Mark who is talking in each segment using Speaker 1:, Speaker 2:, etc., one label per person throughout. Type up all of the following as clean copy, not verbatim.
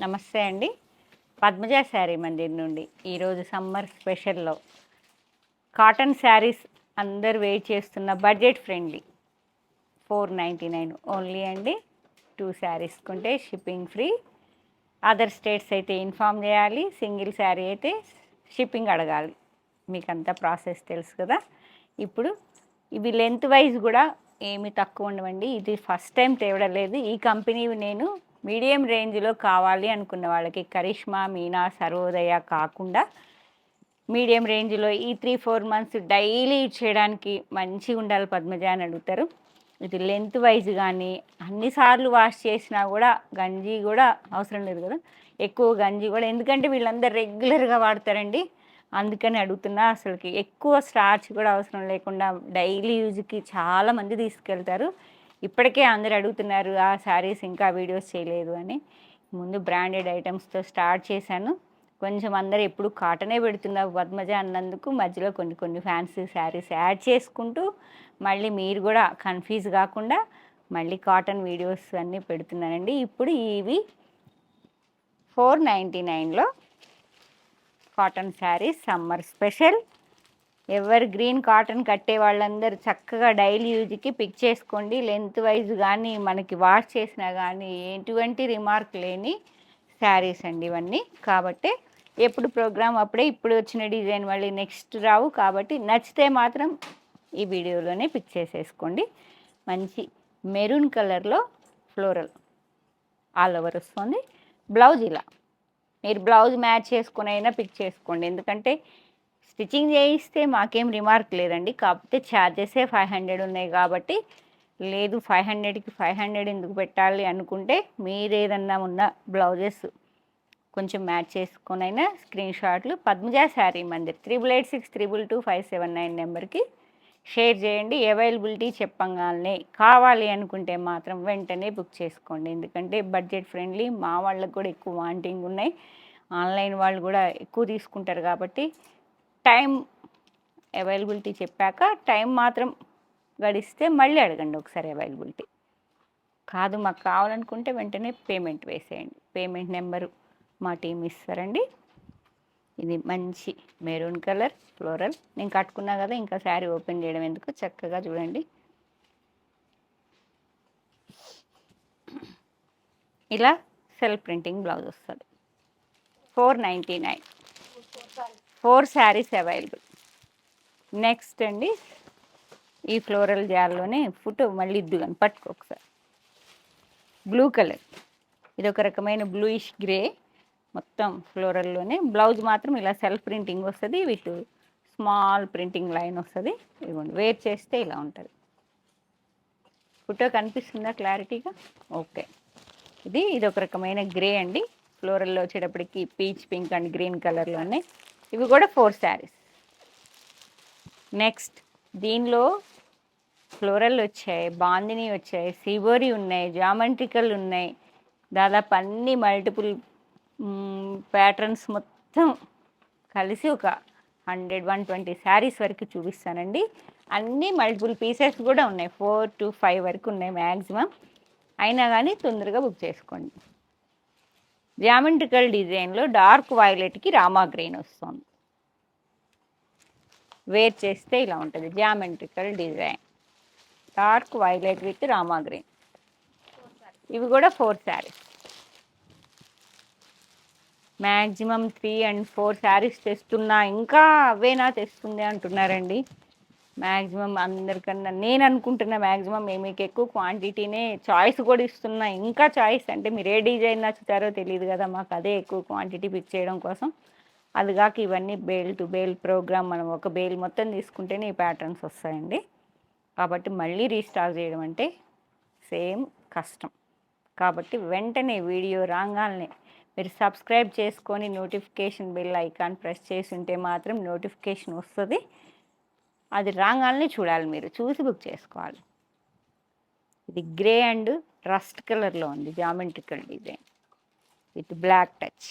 Speaker 1: నమస్తే అండి. పద్మజ శారీ మందిర్ నుండి ఈరోజు సమ్మర్ స్పెషల్‌లో కాటన్ శారీస్ అందరూ వెయిట్ చేస్తున్న బడ్జెట్ ఫ్రెండ్లీ 499 ఓన్లీ అండి. 2 శారీస్ కొంటే షిప్పింగ్ ఫ్రీ. అదర్ స్టేట్స్ అయితే ఇన్ఫార్మ్ చేయాలి. సింగిల్ శారీ అయితే షిప్పింగ్ అడగాలి. మీకంతా ప్రాసెస్ తెలుసు కదా. ఇప్పుడు ఇవి లెంత్ వైజ్ కూడా ఏమి తక్కువ ఉండవండి. ఇది ఫస్ట్ టైం తేవడం లేదు. ఈ కంపెనీవి నేను మీడియం రేంజ్లో కావాలి అనుకున్న వాళ్ళకి కరిష్మా, మీనా, సర్వోదయ కాకుండా మీడియం రేంజ్లో ఈ 3-4 మంత్స్ డైలీ చేయడానికి మంచిగా ఉండాలి పద్మజ అని అడుగుతారు. ఇది లెంత్ వైజ్ కానీ అన్నిసార్లు వాష్ చేసినా కూడా గంజి కూడా అవసరం లేదు కదా, ఎక్కువ గంజి కూడా, ఎందుకంటే వీళ్ళందరూ రెగ్యులర్గా వాడతారండి. అందుకని అడుగుతున్నా. అసలుకి ఎక్కువ స్టార్చ్ కూడా అవసరం లేకుండా డైలీ యూజ్కి చాలామంది తీసుకెళ్తారు. ఇప్పటికే అందరు అడుగుతున్నారు ఆ శారీస్ ఇంకా వీడియోస్ చేయలేదు అని. ముందు బ్రాండెడ్ ఐటమ్స్తో స్టార్ట్ చేశాను. కొంచెం అందరు ఎప్పుడు కాటనే పెడుతున్నారు పద్మజ అన్నందుకు మధ్యలో కొన్ని కొన్ని ఫ్యాన్సీ శారీస్ యాడ్ చేసుకుంటూ మళ్ళీ మీరు కూడా కన్ఫ్యూజ్ కాకుండా మళ్ళీ కాటన్ వీడియోస్ అన్నీ పెడుతున్నానండి. ఇప్పుడు ఇవి 499లో cotton saris summer special. Ever green cotton కట్టే వాళ్ళందరూ చక్కగా డైలీ యూజ్కి పిక్ చేసుకోండి. లెంత్ వైజ్ కానీ మనకి వాష్ చేసినా కానీ ఎటువంటి రిమార్క్ లేని శారీస్ అండి ఇవన్నీ. కాబట్టి ఎప్పుడు ప్రోగ్రామ్ అప్పుడే, ఇప్పుడు వచ్చిన డిజైన్ మళ్ళీ నెక్స్ట్ రావు. కాబట్టి నచ్చితే మాత్రం ఈ వీడియోలోనే పిక్ చేసేసుకోండి. మంచి మెరూన్ కలర్లో ఫ్లోరల్ ఆల్ ఓవర్ వస్తుంది. బ్లౌజ్ ఇలా మీరు బ్లౌజ్ మ్యాచ్ చేసుకుని అయినా పిక్ చేసుకోండి. ఎందుకంటే స్టిచ్చింగ్ చేయిస్తే మాకేం రిమార్క్ లేదండి. కాకపోతే ఛార్జెసే 500 ఉన్నాయి కాబట్టి, లేదు 500కి 500 ఎందుకు పెట్టాలి అనుకుంటే మీరు ఏదన్నా ఉన్న బ్లౌజెస్ కొంచెం మ్యాచ్ చేసుకొనైనా స్క్రీన్ షాట్లు పద్మజ శారీ మందిర్ 8863222579 నెంబర్కి షేర్ చేయండి. అవైలబిలిటీ చెప్పంగానే కావాలి అనుకుంటే మాత్రం వెంటనే బుక్ చేసుకోండి. ఎందుకంటే బడ్జెట్ ఫ్రెండ్లీ, మా వాళ్ళకు కూడా ఎక్కువ వాంటింగ్ ఉన్నాయి. ఆన్లైన్ వాళ్ళు కూడా ఎక్కువ తీసుకుంటారు కాబట్టి టైం అవైలబిలిటీ చెప్పాక టైం మాత్రం గడిస్తే మళ్ళీ అడగండి ఒకసారి అవైలబిలిటీ. కాదు మాకు కావాలనుకుంటే వెంటనే పేమెంట్ వేసేయండి. పేమెంట్ నెంబరు మా టీం ఇస్తారండి. ఇది మంచి మెరూన్ కలర్ ఫ్లోరల్. నేను కట్టుకున్నా కదా, ఇంకా శారీ ఓపెన్ చేయడం ఎందుకు, చక్కగా చూడండి. ఇలా సెల్ఫ్ ప్రింటింగ్ బ్లౌజ్ వస్తుంది. 499, 4 శారీస్ అవైలబుల్. నెక్స్ట్ అండి ఈ ఫ్లోరల్ జార్లోనే ఫోటో మళ్ళీ ఇద్దుగాని పట్టుకో ఒకసారి. బ్లూ కలర్, ఇది ఒక రకమైన బ్లూయిష్ గ్రే, మొత్తం ఫ్లోరల్లోనే. బ్లౌజ్ మాత్రం ఇలా సెల్ఫ్ ప్రింటింగ్ వస్తుంది విత్ స్మాల్ ప్రింటింగ్ లైన్ వస్తుంది. ఇదిగోండి వేర్ చేస్తే ఇలా ఉంటుంది. ఫోటో కనిపిస్తుందా క్లారిటీగా? ఓకే. ఇది ఒక రకమైన గ్రే అండి. ఫ్లోరల్లో వచ్చేటప్పటికి పీచ్ పింక్ అండ్ గ్రీన్ కలర్లోనే. ఇవి కూడా 4 శారీస్. నెక్స్ట్ దీనిలో ఫ్లోరల్ వచ్చాయి, బాందిని వచ్చాయి, సివోరి ఉన్నాయి, జామెట్రికల్ ఉన్నాయి. దాదాపు అన్ని మల్టిపుల్ ప్యాటర్న్స్ మొత్తం కలిసి ఒక 100-120 శారీస్ వరకు చూపిస్తానండి. అన్నీ మల్టిపుల్ పీసెస్ కూడా ఉన్నాయి. 4 to 5 వరకు ఉన్నాయి మ్యాక్సిమం. అయినా కానీ తొందరగా బుక్ చేసుకోండి. జామెట్రికల్ డిజైన్లో డార్క్ వైలెట్కి రామా గ్రీన్ వస్తుంది. వేర్ చేస్తే ఇలా ఉంటుంది. Geometrical design dark violet with Rama green. ఇవి కూడా 4 శారీస్. మ్యాక్సిమం 3 and 4 శారీస్ తెస్తున్నా, ఇంకా అవేనా తెస్తుంది అంటున్నారండి. మ్యాక్సిమం అందరికన్నా నేను అనుకుంటున్నా మ్యాక్సిమం మీకు ఎక్కువ క్వాంటిటీనే చాయిస్ కూడా ఇస్తున్నా. ఇంకా చాయిస్ అంటే మీరు ఏ డిజైన్ నచ్చుతారో తెలియదు కదా, మాకు అదే ఎక్కువ క్వాంటిటీ పిక్ చేయడం కోసం. అదిగాక ఇవన్నీ బేల్ టు బేల్ ప్రోగ్రామ్, మనం ఒక బేల్ మొత్తం తీసుకుంటేనే ఈ ప్యాటర్న్స్ వస్తాయండి. కాబట్టి మళ్ళీ రీస్టాక్ చేయడం అంటే సేమ్ కష్టం. కాబట్టి వెంటనే వీడియో రాగానే మీరు సబ్స్క్రైబ్ చేసుకొని నోటిఫికేషన్ బెల్ ఐకాన్ ప్రెస్ చేసి ఉంటే మాత్రం నోటిఫికేషన్ వస్తుంది. అది రాగానే చూడాలి, మీరు చూసి బుక్ చేసుకోవాలి. ఇది గ్రే అండ్ రస్ట్ కలర్లో ఉంది, geometrical design with black touch.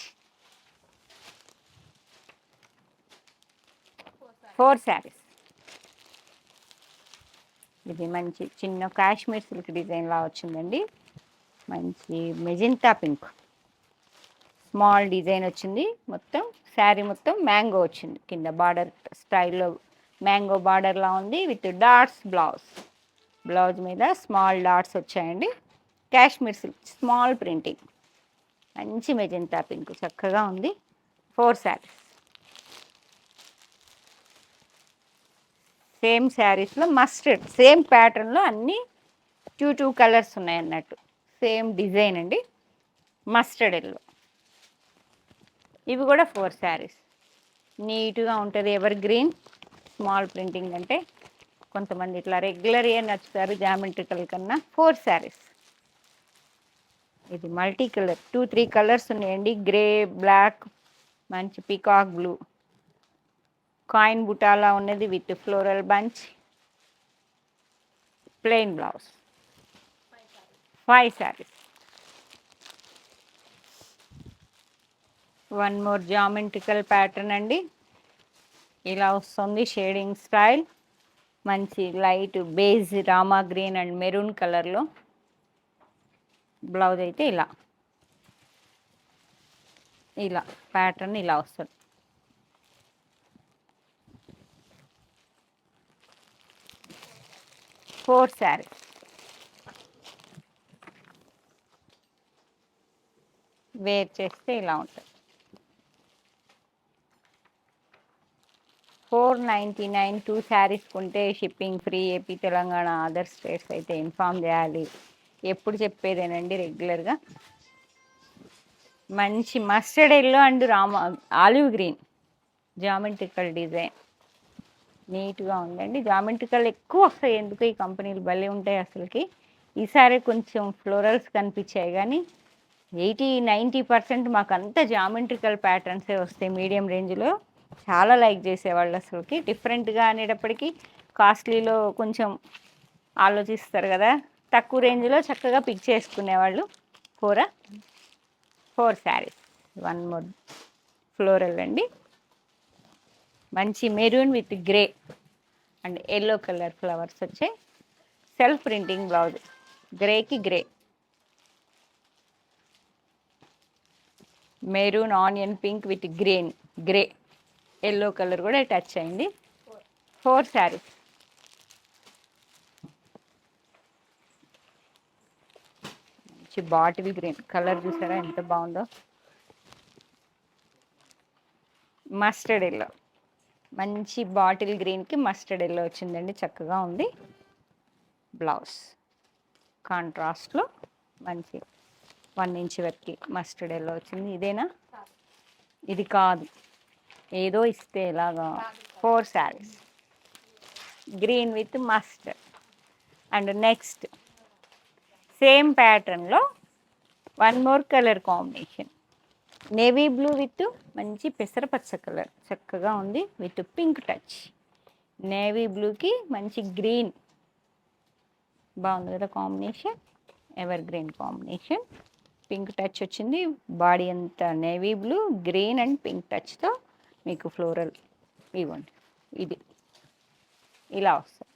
Speaker 1: 4 saris. ఇది మంచి చిన్న కాశ్మీర్ సిల్క్ డిజైన్లా వచ్చిందండి. మంచి మెజెంటా పింక్. స్మాల్ డిజైన్ వచ్చింది. మొత్తం శారీ మొత్తం మ్యాంగో వచ్చింది. కింద బార్డర్ స్టైల్లో మ్యాంగో బార్డర్లా ఉంది విత్ డాట్స్ బ్లౌజ్. బ్లౌజ్ మీద స్మాల్ డాట్స్ వచ్చాయండి. కాశ్మీర్ సిల్క్ స్మాల్ ప్రింటింగ్, మంచి మెజెంతా పింక్ చక్కగా ఉంది. 4 శారీస్. సేమ్ శారీస్లో మస్టర్డ్ సేమ్ ప్యాటర్న్లో అన్నీ 2 కలర్స్ ఉన్నాయి అన్నట్టు. సేమ్ డిజైన్ అండి, మస్టర్డ్ ఎల్లో. ఇవి కూడా 4 శారీస్. నీట్గా ఉంటుంది. ఎవర్ గ్రీన్ స్మాల్ ప్రింటింగ్ అంటే కొంతమంది ఇట్లా రెగ్యులర్ ఏ నచ్చుతారు జామెట్రికల్ కన్నా. 4 శారీస్. ఇది మల్టీ కలర్ 2-3 కలర్స్ ఉన్నాయండి. గ్రే, బ్లాక్, మంచి పీకాక్ బ్లూ, కాయిన్ బుటాలా ఉన్నది with floral bunch, plain blouse. 5 saris. One more geometrical pattern అండి. ఇలా వస్తుంది షేడింగ్ స్టైల్. మంచి light beige Rama green and maroon కలర్లో. బ్లౌజ్ అయితే ఇలా ఇలా ప్యాటర్న్ ఇలా వస్తుంది. ఫోర్ శారీస్. వేర్ చేస్తే ఇలా ఉంటుంది. 499. 2 శారీస్ కొంటే shipping free. AP, Telangana, other states అయితే ఇన్ఫామ్ చేయాలి. ఎప్పుడు చెప్పేదేనండి రెగ్యులర్గా. మంచి mustard yellow and olive green geometrical design నీట్గా ఉందండి. జామెట్రికల్ ఎక్కువ వస్తాయి ఎందుకు, ఈ కంపెనీలు భలే ఉంటాయి అసలుకి. ఈసారి కొంచెం ఫ్లోరల్స్ కనిపించాయి కానీ 80-90% మాకు అంతా జామెట్రికల్ ప్యాటర్న్సే వస్తాయి మీడియం రేంజ్లో. చాలా లైక్ చేసేవాళ్ళు అసలుకి. డిఫరెంట్గా అనేటప్పటికీ కాస్ట్లీలో కొంచెం ఆలోచిస్తారు కదా, తక్కువ రేంజ్లో చక్కగా పిక్ చేసుకునేవాళ్ళు. 4 శారీస్. వన్ మోర్ ఫ్లోరల్ అండి. మంచి maroon with grey and yellow colour flowers వచ్చాయి. సెల్ఫ్ ప్రింటింగ్ బ్లౌజ్, గ్రేకి grey, maroon onion pink with grey yellow colour కూడా టచ్ అయింది. 4 శారీస్. మంచి బాటిల్ గ్రీన్ కలర్ చూసారా ఎంత బాగుందో. మస్టర్డ్ ఎల్లో, మంచి బాటిల్ గ్రీన్కి మస్టర్డ్ ఎల్లో వచ్చిందండి, చక్కగా ఉంది. బ్లౌజ్ కాంట్రాస్ట్లో మంచి 1 ఇంచ్ వరకు మస్టర్డ్ ఎల్లో వచ్చింది. ఇదేనా? ఇది కాదు, ఏదో ఇస్తే ఇలాగా. 4 saris. Green with mustard. And next same ప్యాటర్న్లో one more colour combination. Navy blue with మంచి పెసరపచ్చ కలర్ చక్కగా ఉంది విత్ పింక్ టచ్. నేవీ బ్లూకి మంచి గ్రీన్ బాగుంది కదా combination. Evergreen combination. Pink touch వచ్చింది. బాడీ అంతా navy blue, green and pink టచ్తో మీకు ఫ్లోరల్ ఇవ్వండి. ఇది ఇలా వస్తుంది.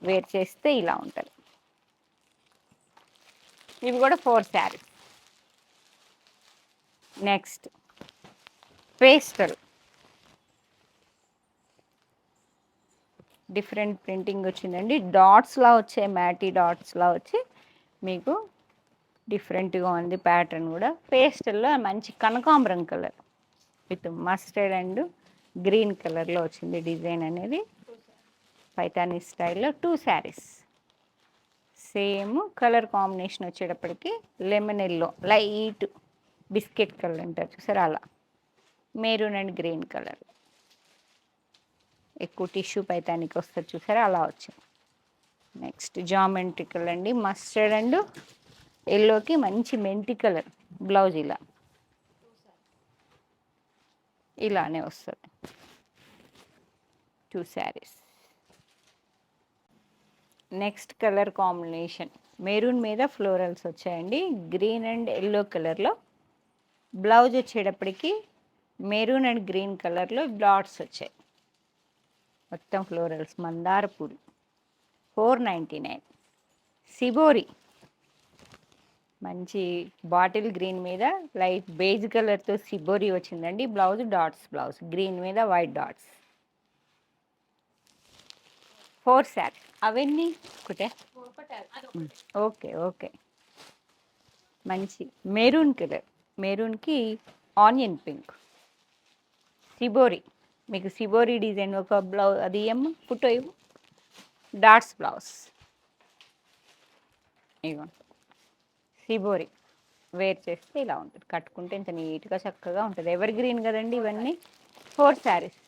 Speaker 1: వేర్ చేస్తే ఇలా ఉంటుంది. ఇవి కూడా 4 saris. Next pastel different printing వచ్చిందండి. డాట్స్లా వచ్చాయి, మ్యాటీ డాట్స్లా వచ్చి మీకు డిఫరెంట్గా ఉంది. ప్యాటర్న్ కూడా పేస్టల్లో మంచి కనకాంబరం colour with mustard and green కలర్లో వచ్చింది డిజైన్ అనేది. పైతానీ స్టైల్లో 2 శారీస్. సేమ్ కలర్ కాంబినేషన్ వచ్చేటప్పటికి lemon yellow, light biscuit colour అంటారు చూసారా అలా, మెరూన్ అండ్ గ్రీన్ కలర్. ఎక్కువ టిష్యూ పైతానికి వస్తుంది చూసారా అలా వచ్చింది. నెక్స్ట్ జామెట్రికల్ అండి. మస్టర్డ్ అండ్ ఎల్లోకి మంచి మెంతి కలర్ బ్లౌజ్ ఇలానే వస్తుంది. 2 saris. Next colour combination maroon మీద ఫ్లోరల్స్ వచ్చాయండి. గ్రీన్ అండ్ ఎల్లో కలర్లో బ్లౌజ్ వచ్చేటప్పటికి మెరూన్ అండ్ గ్రీన్ కలర్లో డాట్స్ వచ్చాయి. మొత్తం ఫ్లోరల్స్ మందార పూలు. 499. సిబోరి మంచి బాటిల్ గ్రీన్ మీద లైట్ బేజ్ కలర్తో సిబోరి వచ్చిందండి. బ్లౌజ్ డాట్స్ బ్లౌజ్ గ్రీన్ మీద వైట్ డాట్స్. 4 శారీ అవన్నీ ఒకటే. Okay okay. మంచి మెరూన్ కలర్, మెరూన్కి ఆనియన్ పింక్ సిబోరి. మీకు సిబోరి డిజైన్ ఒక బ్లౌజ్ అది ఏమో ఫోటో ఇవ్వు. డాట్స్ బ్లౌజ్ ఇగో సిబోరి వేర్ చేస్తే ఇలా ఉంటుంది. కట్టుకుంటే ఇంత నీట్గా చక్కగా ఉంటుంది. ఎవర్ గ్రీన్ కదండి ఇవన్నీ. 4 శారీస్.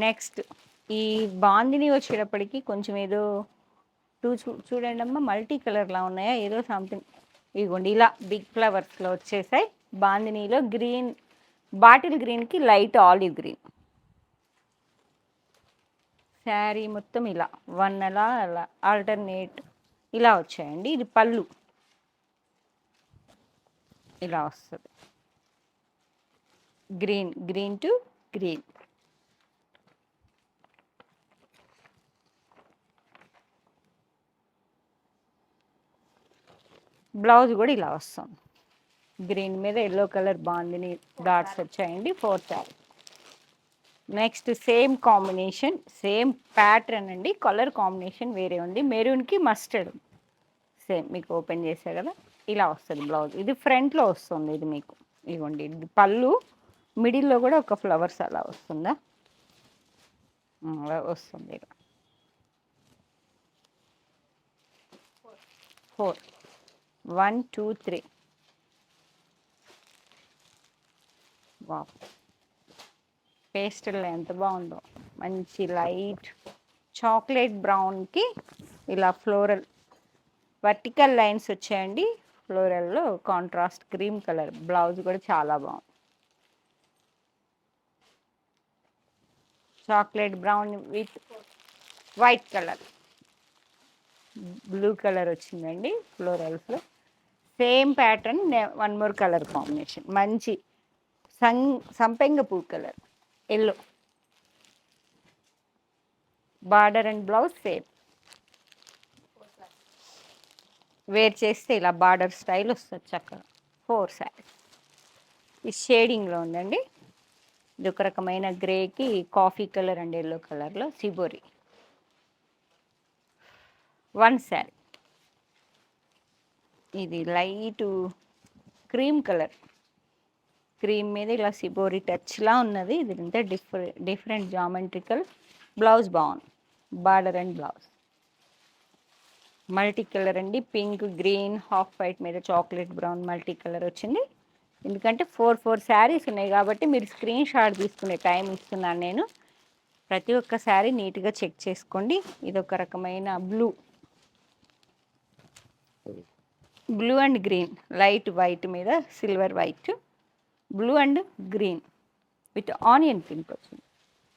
Speaker 1: నెక్స్ట్ ఈ బాందిని వచ్చేటప్పటికి కొంచెం ఏదో చూడండి అమ్మ, మల్టీ కలర్లా ఉన్నాయా ఏదో సంథింగ్. ఇదిగోండి ఇలా బిగ్ ఫ్లవర్స్లో వచ్చేసాయి. బాందినీలో గ్రీన్, బాటిల్ గ్రీన్కి లైట్ ఆలివ్ గ్రీన్. శారీ మొత్తం ఇలా వన్ అలా అలా ఆల్టర్నేట్ ఇలా వచ్చాయండి. ఇది పళ్ళు ఇలా వస్తుంది. Green, green to green. Blouse కూడా ఇలా వస్తుంది. గ్రీన్ మీద ఎల్లో కలర్ బాందిని డాట్స్ వచ్చాయండి. 4 sari. Next same combination, same pattern అండి. కలర్ కాంబినేషన్ వేరే ఉంది. మెరూన్కి మస్టర్డ్ సేమ్ మీకు ఓపెన్ చేసా కదా ఇలా వస్తుంది బ్లౌజ్. ఇది ఫ్రంట్లో వస్తుంది. ఇది మీకు ఇవ్వండి పళ్ళు, మిడిల్లో కూడా ఒక ఫ్లవర్స్ అలా వస్తుందా వస్తుంది. ఇలా 4 1 2 3. వా పేస్టల్ ఎంత బాగుందో. మంచి లైట్ చాక్లెట్ బ్రౌన్కి ఇలా ఫ్లోరల్ వర్టికల్ లైన్స్ వచ్చాయండి. ఫ్లోరల్లో కాంట్రాస్ట్ క్రీమ్ కలర్. బ్లౌజ్ కూడా చాలా బాగుంది. Chocolate brown with white colour, blue colour వచ్చిందండి ఫ్లోరల్స్లో. Same pattern, one more colour combination. మంచి సంపెంగ పూ కలర్, yellow. Border and blouse same. Wear చేస్తే ఇలా బార్డర్ స్టైల్ వస్తుంది చక్కగా. 4 శారీస్. ఈ షేడింగ్లో ఉందండి. ఇది ఒక రకమైన గ్రేకి కాఫీ కలర్ అండ్ ఎల్లో కలర్లో సిబోరి. 1 శారీ. ఇది లైట్ క్రీమ్ కలర్, క్రీమ్ మీద ఇలా సిబోరి టచ్లా ఉన్నది. ఇది ఇంత డిఫరెంట్ జామెట్రికల్. బ్లౌజ్ బాగుంది. Border and blouse multi colour అండి. పింక్, గ్రీన్, హాఫ్ వైట్ మీద చాక్లెట్ బ్రౌన్ మల్టీ కలర్ వచ్చింది. ఎందుకంటే 4 శారీస్ ఉన్నాయి కాబట్టి మీరు స్క్రీన్ షాట్ తీసుకునే టైం ఇస్తున్నాను నేను. ప్రతి ఒక్క శారీ నీట్గా చెక్ చేసుకోండి. ఇది ఒక రకమైన blue and green, light white మీద silver white, blue and green with onion pink వచ్చింది.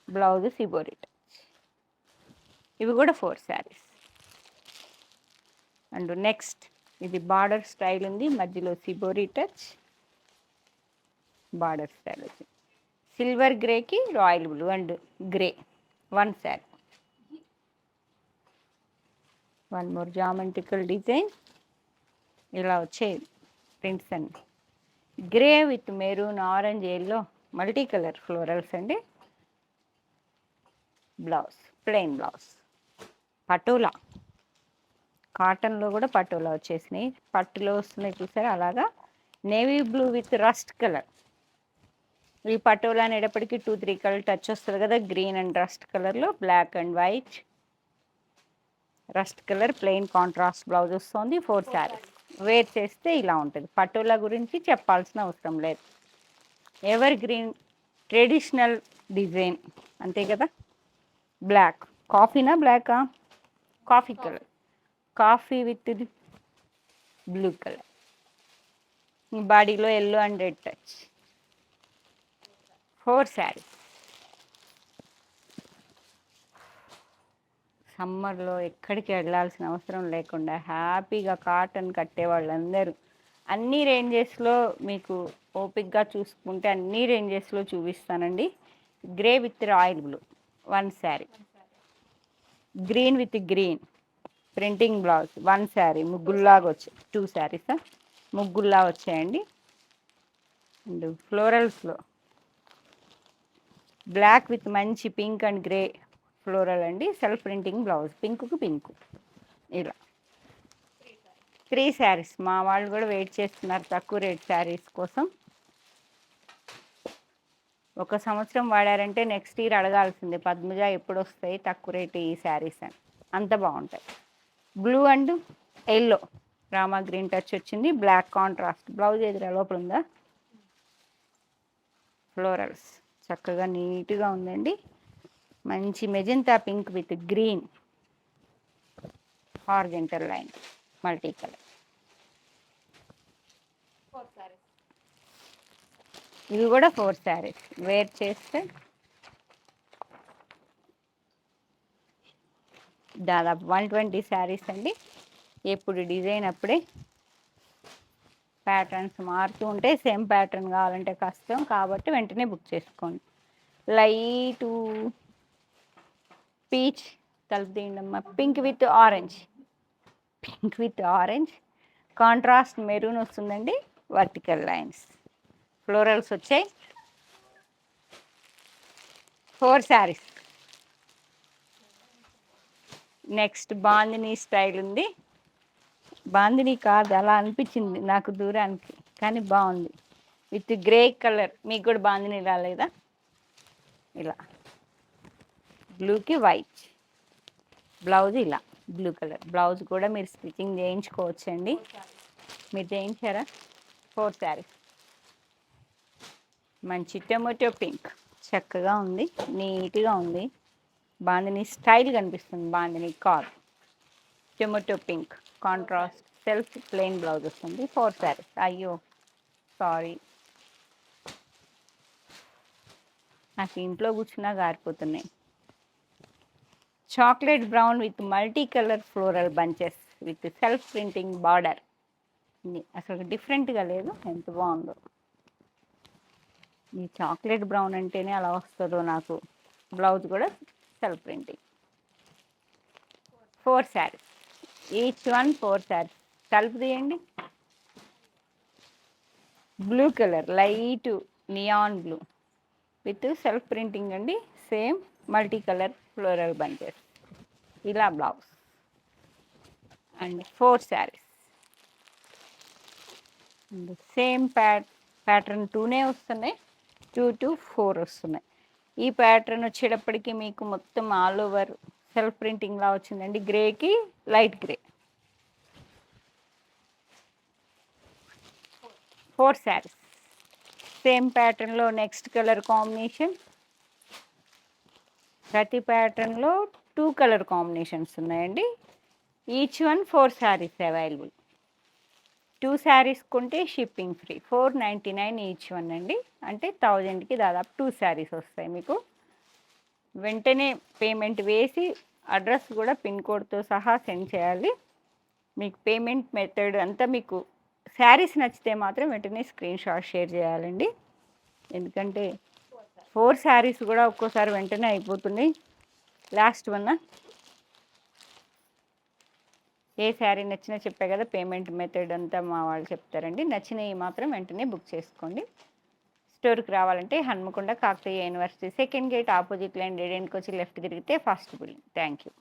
Speaker 1: Blouse shibori touch. ఇవి కూడా 4 శారీస్. అండ్ నెక్స్ట్ ఇది బార్డర్ స్టైల్ ఉంది. మధ్యలో సిబోరి టచ్, బార్డర్ స్టైల్ వచ్చింది. సిల్వర్ గ్రేకి royal blue and grey. 1 sari. One more geometrical design ఇలా వచ్చేది ప్రింట్స్ అండి. Grey with maroon, orange, yellow multi colour florals అండి. Blouse plain blouse. పటోలా కాటన్లో కూడా పటోలా వచ్చేసినాయి. పట్టులో వస్తున్నాయి చూసారా అలాగా. Navy blue with rust colour. ఈ పటోలా అనేటప్పటికి 2-3 కలర్ టచ్ వస్తుంది కదా. గ్రీన్ అండ్ రస్ట్ కలర్లో, black and white, rust colour plain contrast blouse వస్తుంది. 4 శారీస్. వేర్ చేస్తే ఇలా ఉంటుంది. పటోలా గురించి చెప్పాల్సిన అవసరం లేదు. ఎవర్ గ్రీన్ ట్రెడిషనల్ డిజైన్ అంతే కదా. బ్లాక్, కాఫీనా బ్లాకా, coffee colour, coffee with blue colour. బాడీలో yellow and red touch. 4 saris. సమ్మర్లో ఎక్కడికి వెళ్ళాల్సిన అవసరం లేకుండా హ్యాపీగా కాటన్ కట్టే వాళ్ళందరూ అన్ని రేంజెస్లో మీకు ఓపిక్గా చూసుకుంటే అన్ని రేంజెస్లో చూపిస్తానండి. Grey with royal blue 1 sari. Green with green, printing blouse 1 sari ముగ్గుల్లాగా వచ్చాయి. 2 శారీస్ ముగ్గుల్లా వచ్చాయండి. అండ్ ఫ్లోరల్స్లో బ్లాక్ విత్ మంచి పింక్ అండ్ గ్రే ఫ్లోరల్ అండి. సెల్ఫ్ ప్రింటింగ్ బ్లౌజ్ పింక్కు పింక్ ఇలా 3 శారీస్. మా వాళ్ళు కూడా వెయిట్ చేస్తున్నారు తక్కువ రేట్ శారీస్ కోసం. 1 సంవత్సరం వాడారంటే నెక్స్ట్ ఇయర్ అడగాల్సిందే, పద్మజ ఎప్పుడు వస్తాయి తక్కువ రేటు ఈ శారీస్ అని. అంత బాగుంటాయి. Blue and yellow Rama green touch వచ్చింది. బ్లాక్ కాంట్రాస్ట్ బ్లౌజ్ ఎదురు లోపల ఉందా. ఫ్లోరల్స్ చక్కగా నీట్గా ఉందండి. మంచి magenta pink with green horizontal line multi colour. ఇవి కూడా 4 శారీస్. వేర్ చేస్తే దాదాపు 120 శారీస్ అండి. ఎప్పుడు డిజైన్ అప్పుడే. ప్యాటర్న్స్ మారుతూ ఉంటే సేమ్ ప్యాటర్న్ కావాలంటే కష్టం కాబట్టి వెంటనే బుక్ చేసుకోండి. లైటు పీచ్ తలుపు తీయండమ్మా. Pink with orange, pink with orange contrast maroon వస్తుందండి. వర్టికల్ లైన్స్ ఫ్లోరల్స్ వచ్చాయి. 4 శారీస్. నెక్స్ట్ బాందిని స్టైల్ ఉంది. బాందిని కాదు, అలా అనిపించింది నాకు దూరానికి, కానీ బాగుంది. With grey colour. మీకు కూడా బాందిని రాలేదా? ఇలా బ్లూకి వైట్ బ్లౌజ్, ఇలా బ్లూ కలర్ బ్లౌజ్ కూడా మీరు స్టిచ్చింగ్ చేయించుకోవచ్చండి. మీరు చేయించారా? 4 శారీస్. మంచి టొమాటో పింక్ చక్కగా ఉంది, నీట్గా ఉంది. బాందిని స్టైల్ కనిపిస్తుంది. బాందిని కార్ tomato pink contrast self plain blouse వస్తుంది. 4 శారీస్. అయ్యో సారీ, నాకు ఇంట్లో కూర్చున్నా గారిపోతున్నాయి. Chocolate brown with multi colour floral bunches with self printing border. అసలు డిఫరెంట్గా లేదు, ఎంత బాగుందో. ఈ చాక్లెట్ బ్రౌన్ అంటేనే అలా వస్తుందో నాకు. బ్లౌజ్ కూడా self printing. 4 saris. Each one 4 saris. తలుపు తీయండి. Blue colour light neon blue with self printing అండి. Same multi colour floral bunches. ఇలా blouse and 4 saris. And same pattern 2నే వస్తున్నాయి. 2 to 4 వస్తున్నాయి. ఈ ప్యాటర్న్ వచ్చేటప్పటికి మీకు మొత్తం ఆల్ ఓవర్ సెల్ఫ్ ప్రింటింగ్లా వచ్చిందండి. గ్రేకి లైట్ గ్రే. 4 శారీస్. సేమ్ ప్యాటర్న్లో నెక్స్ట్ కలర్ కాంబినేషన్. ప్రతి ప్యాటర్న్లో 2 కలర్ కాంబినేషన్స్ ఉన్నాయండి. Each one 4 saris available. 2 saris కొంటే షిప్పింగ్ ఫ్రీ. 499 ఈచ్ వన్ అండి. అంటే 1000కి దాదాపు 2 శారీస్ వస్తాయి మీకు. వెంటనే పేమెంట్ వేసి అడ్రస్ కూడా పిన్ కోడ్తో సహా సెండ్ చేయాలి. మీకు పేమెంట్ మెథడ్ అంతా మీకు శారీస్ నచ్చితే మాత్రం వెంటనే స్క్రీన్ షాట్ షేర్ చేయాలండి. ఎందుకంటే 4 శారీస్ కూడా ఒక్కోసారి వెంటనే అయిపోతున్నాయి. లాస్ట్ వన్ ఏ శారీ నచ్చినా చెప్పే కదా, పేమెంట్ మెథడ్ అంతా మా వాళ్ళు చెప్తారండి. నచ్చినవి మాత్రం వెంటనే బుక్ చేసుకోండి. స్టోర్కి రావాలంటే Hanamkonda Kakatiya university second gate opposite line రెడెంట్కి వచ్చి లెఫ్ట్ తిరిగితే ఫస్ట్ బిల్డింగ్. Thank you.